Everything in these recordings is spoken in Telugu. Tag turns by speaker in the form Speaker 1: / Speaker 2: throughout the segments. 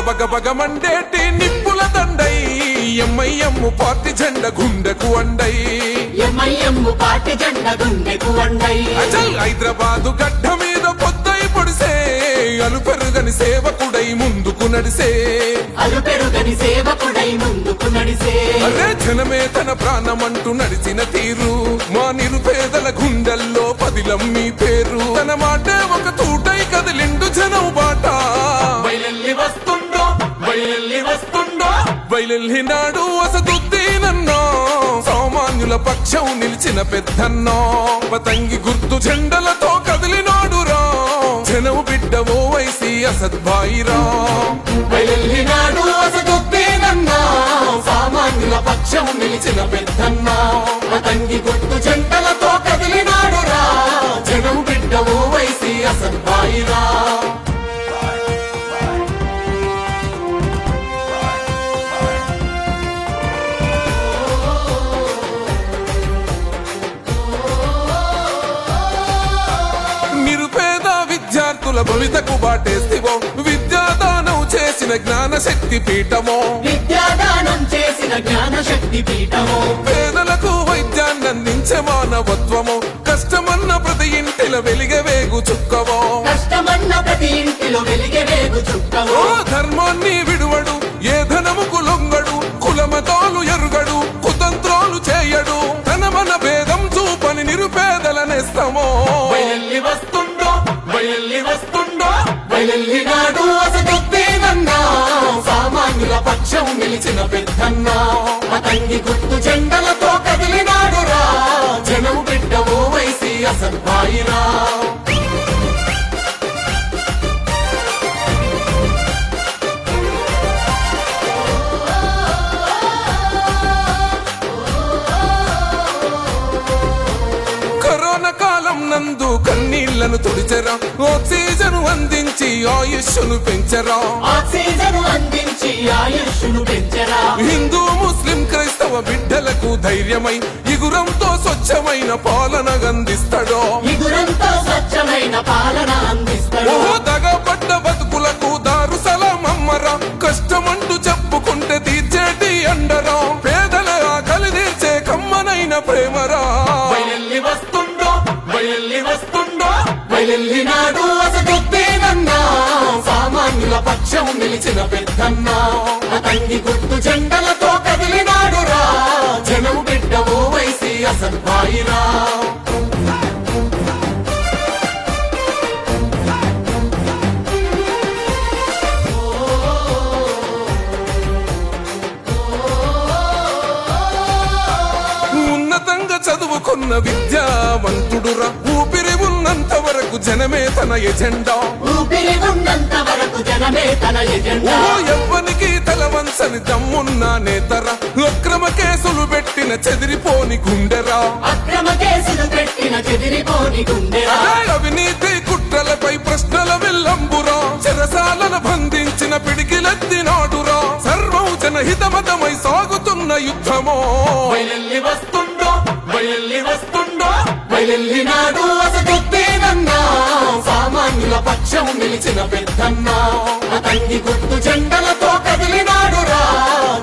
Speaker 1: బగ బగ మండేటి నిప్పుల దండై ఎంఐఎం పార్టీ జెండ గుండెకు అండై
Speaker 2: పార్టీ జెండ గుండెకు అండై
Speaker 1: అచల్ హైదరాబాదు గడ్డ మీద పొద్దై పొడిసే అలు పెరుగని సేవకుడై ముందుకు నడిసే అరే జనమే తన ప్రాణమంటూ నడిచిన తీరు మా నిరుపేదల గుండెల్లో పదిలం మీ పేరు తన మాటే ఒక తూటై కదిలిండు జనం బాట బయలెల్లినాడు అసదుద్దీనన్నో సామాన్యుల పక్షం నిలిచిన పెద్దన్నో పతంగి గుర్తు జెండలతో కదిలినాడు రా జనం బిడ్డ ఓ వైసీ అసద్భాయిరా
Speaker 2: బయలెల్లినాడు అసదుద్దీనన్నో సామాన్యుల పక్షం నిలిచిన పెద్దన్నో పతంగి గుర్తు జెండలతో కదిలినాడు రా జనం బిడ్డ ఓ వైసీ అసద్భాయిరా
Speaker 1: విద్యార్థుల భవితకు బాటేస్తివో విద్యాదానం చేసిన జ్ఞానశక్తి పీఠమో పేదలకు వైద్యాన్ని అందించే మానవత్వమో కష్టమన్న ప్రతి ఇంటిలో వెలిగే వేగు చుక్కవో ధర్మాన్ని విడువడు ఏ ధనముకు లొంగడు కులమతాలు ఎరుగడు కుతంత్రాలు చేయడు తన మన భేదం చూపని నిరుపేదల నేస్తమో
Speaker 2: బయలెల్లినాడు అసదుద్దీనన్నా సామాన్యుల పక్షం నిలిచిన పెద్దన్నా పతంగి గుర్తు జెండలతో కదిలినాడు రా జనం బిడ్డ ఓ వైసీ అసద్భాయిరా
Speaker 1: నందు కన్నీళ్లను తుడిచెరా ఆక్సిజన్ అందించి ఆయుష్ను పెంచరా హిందూ ముస్లిం క్రైస్తవ బిడ్డలకు ధైర్యమై ఇగురంతో స్వచ్ఛమైన పాలన అందిస్తాడో దగపడ్డ బతుకులకు దారు సలాం అమ్మరా కష్టమంటూ చెప్పుకుంటే తీర్చేటి అండరా పేదల ఆకలి తీర్చే కమ్మనైన ప్రేమరా
Speaker 2: బయలెల్లినాడు అసదుద్దీనన్నా సామాన్యుల పక్షం నిలిచిన పెద్దన్నా పతంగి గుర్తు జెండలతో కదిలినాడు రా జనం బిడ్డ ఓ వైసీ అసద్భాయిరా
Speaker 1: చదువుకున్న విద్యావంతుడురా ఊపిరి ఉన్నంత వరకు జనమే తన ఎజెండా ఎవ్వనికి తలవంచని దమ్మున్న నేతరా అక్రమ కేసులు పెట్టిన చెదిరిపోని గుండెరా అవినీతి కుట్రలపై ప్రశ్నల విల్లంబురా చెరసాలను బంధించిన పిడికిలెత్తినాడురా సర్వం జనహితమతమై సాగుతున్న యుద్ధమో
Speaker 2: బయలెల్లినాడు అసదుద్దీనన్నా సామాన్యుల పక్షం నిలిచిన పెద్దన్నా పతంగి గుర్తు జెండలతో కదిలినాడు రా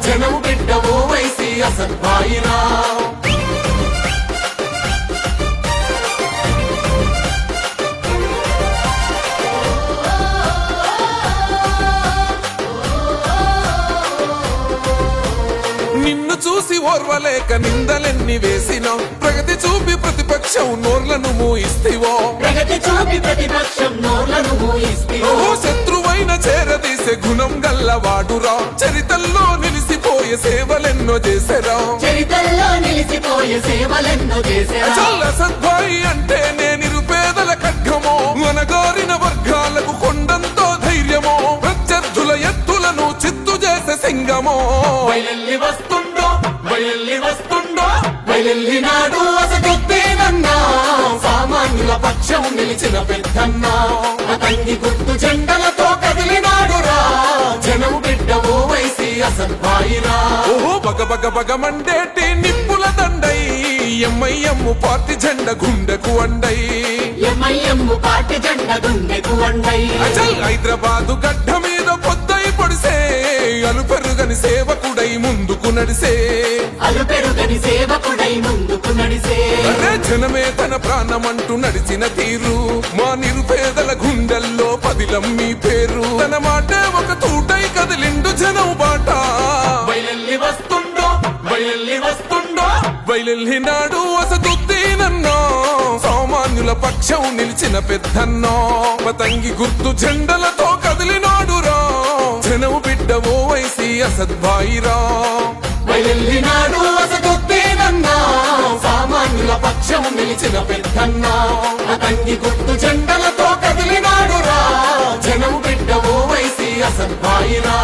Speaker 2: జనం బిడ్డ ఓ వైసీ అసద్భాయిరా
Speaker 1: నిన్ను చూసి ఓర్వలేక నిందలెన్ని వేసినా ప్రగతి చూపి ప్రతిపక్షం నోర్లను మూయిస్తివో శత్రువైన చేరదీసే గుణం గల్లవాడురా చరితల్లో నిలిసిపోయే సేవలెన్నో చేసరా అసద్భాయి అంటే నే నిరుపేదల ఖడ్గమో అనగారిన వర్గాలకు కొండంతో ధైర్యమో ప్రత్యర్థుల ఎత్తులను చిత్తు చేసే సింగమో
Speaker 2: బయలెల్లినాడు అసదుద్దీనన్నా సామాన్యుల పక్షం నిలిచిన పెద్దన్నా పతంగి గుర్తు జెండలతో కదిలినాడు రా జనం బిడ్డ ఓ వైసీ అసద్భాయిరా
Speaker 1: బగ బగ బగ మండేటి నిప్పుల దండై ఎంఐఎం పార్టీ జెండ గుండెకు అండై
Speaker 2: పార్టీ జెండ గుండెకు అండై
Speaker 1: అచల్ హైదరాబాదు గడ్డ మీద పొద్దై పొడిసే అలుపెరుగని సేవకుడై ముందుకు నడిసే
Speaker 2: అలుపెరుగని సేవకుడై ముందుకు నడిసే
Speaker 1: అరే జనమే తన ప్రాణమంటూ నడిచిన తీరు మా నిరుపేదల గుండెల్లో పదిలం మీ పేరు తన మాటే ఒక తూటై కదిలిండు జనం బాట
Speaker 2: బయలెల్లి వస్తుండో బయలెల్లి వస్తుండో
Speaker 1: బయలెల్లినాడు అసదుద్దీనన్నో సామాన్యుల పక్షం నిలిచిన పెద్దన్నో పతంగి గుర్తు జెండలతో కదిలినాడురా జనం బిడ్డ ఓవైసీ అసద్భాయిరా
Speaker 2: బయలెల్లినాడు అసదుద్దీనన్నా సామాన్యుల పక్షం నిలిచిన పెద్దన్నా పతంగి గుర్తు జెండలతో కదిలినాడురా జనం బిడ్డ ఓవైసీ అసద్భాయిరా